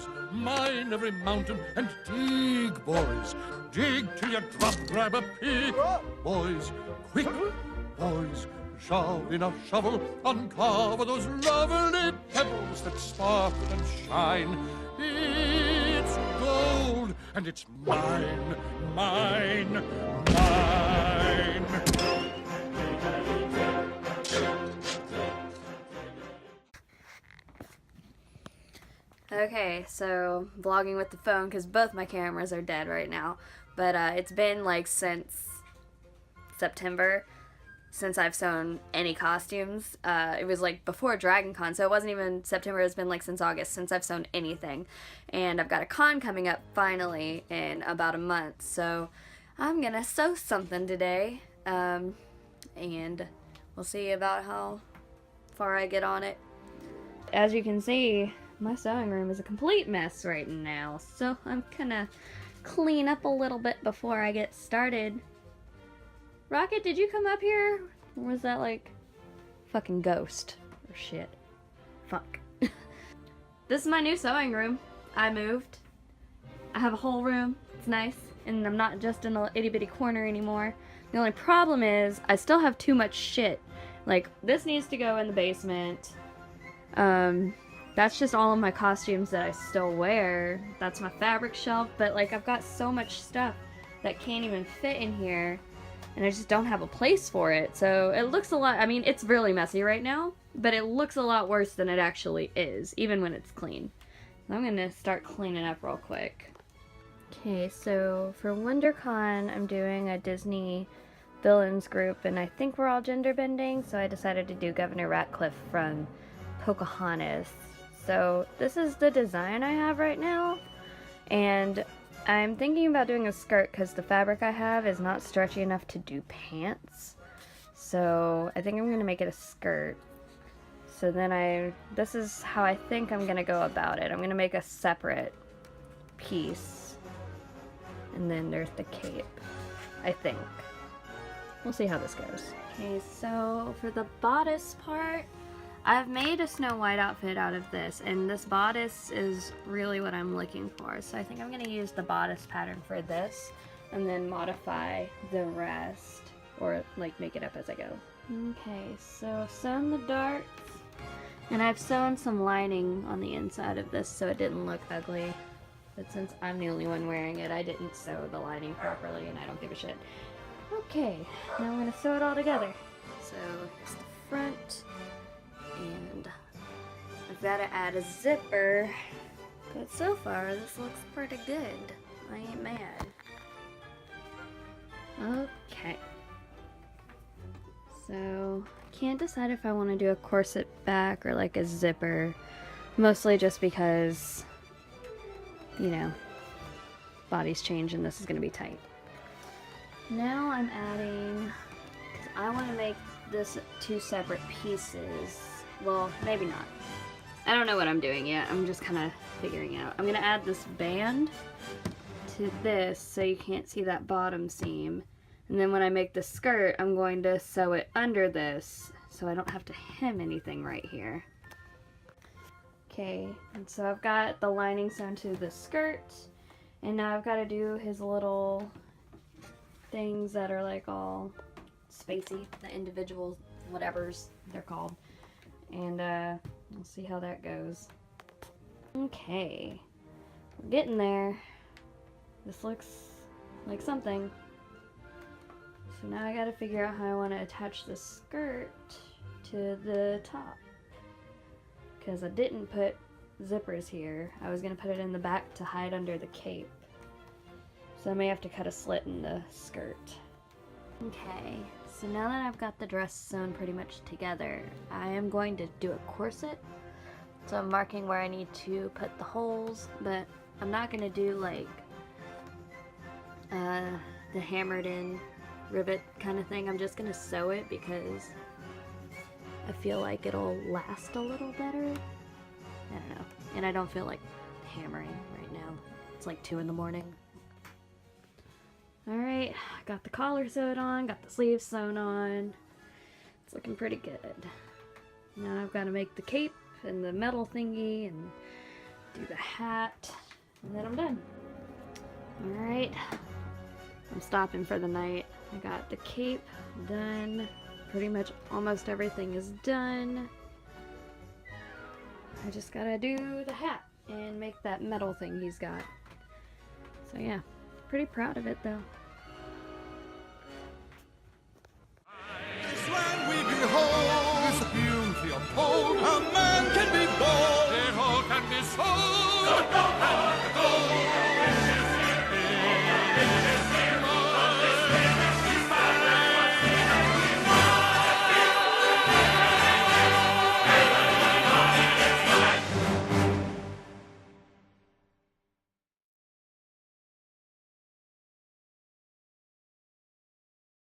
boys, mine every mountain, and dig, boys. Dig till you drop, grab a pick. Boys, quick, boys, shove in a shovel, uncover those lovely pebbles that sparkle and shine. It's gold, and it's mine, mine, mine. Okay, so vlogging with the phone because both my cameras are dead right now, but it's been like since September since I've sewn any costumes. It was like before Dragon Con, so it wasn't even September. It's been like since August since I've sewn anything, and I've got a con coming up finally in about a month, so I'm gonna sew something today, and we'll see about how far I get on it. As you can see, my sewing room is a complete mess right now, so I'm gonna clean up a little bit before I get started. Rocket, did you come up here? Or was that like fucking ghost or shit? Fuck. This is my new sewing room. I moved. I have a whole room. It's nice, and I'm not just in a itty bitty corner anymore. The only problem is I still have too much shit. Like, this needs to go in the basement. That's just all of my costumes that I still wear. That's my fabric shelf, but like I've got so much stuff that can't even fit in here, and I just don't have a place for it. So it looks a lot, I mean, it's really messy right now, but it looks a lot worse than it actually is, even when it's clean. So I'm gonna start cleaning up real quick. Okay, so for WonderCon, I'm doing a Disney villains group, and I think we're all gender bending, so I decided to do Governor Ratcliffe from Pocahontas. So this is the design I have right now, and I'm thinking about doing a skirt because the fabric I have is not stretchy enough to do pants. So I think I'm going to make it a skirt. So then this is how I think I'm going to go about it. I'm going to make a separate piece, and then there's the cape, I think. We'll see how this goes. Okay, so for the bodice part, I've made a Snow White outfit out of this, and this bodice is really what I'm looking for. So I think I'm going to use the bodice pattern for this, and then modify the rest, or like make it up as I go. Okay, so I've sewn the darts, and I've sewn some lining on the inside of this so it didn't look ugly. But since I'm the only one wearing it, I didn't sew the lining properly, and I don't give a shit. Okay, now I'm going to sew it all together. So here's the front. And I've got to add a zipper, but so far this looks pretty good. I ain't mad. Okay. So, I can't decide if I want to do a corset back or like a zipper. Mostly just because, you know, body's change and this is going to be tight. Now I'm adding, because I want to make this two separate pieces. Well, maybe not. I don't know what I'm doing yet. I'm just kind of figuring it out. I'm going to add this band to this so you can't see that bottom seam. And then when I make the skirt, I'm going to sew it under this so I don't have to hem anything right here. Okay, and so I've got the lining sewn to the skirt. And now I've got to do his little things that are like all spacey, the individual whatevers they're called. And we'll see how that goes. Okay, we're getting there. This looks like something. So now I gotta figure out how I want to attach the skirt to the top, because I didn't put zippers here. I was gonna put it in the back to hide under the cape, so I may have to cut a slit in the skirt. Okay, so now that I've got the dress sewn pretty much together, I am going to do a corset. So I'm marking where I need to put the holes, but I'm not going to do like the hammered in rivet kind of thing. I'm just going to sew it because I feel like it'll last a little better. I don't know. And I don't feel like hammering right now. It's like 2 in the morning. Alright, got the collar sewed on, got the sleeves sewn on. It's looking pretty good. Now I've got to make the cape and the metal thingy and do the hat, and then I'm done. Alright, I'm stopping for the night. I got the cape done. Pretty much almost everything is done. I just gotta do the hat and make that metal thing he's got. So yeah, pretty proud of it though.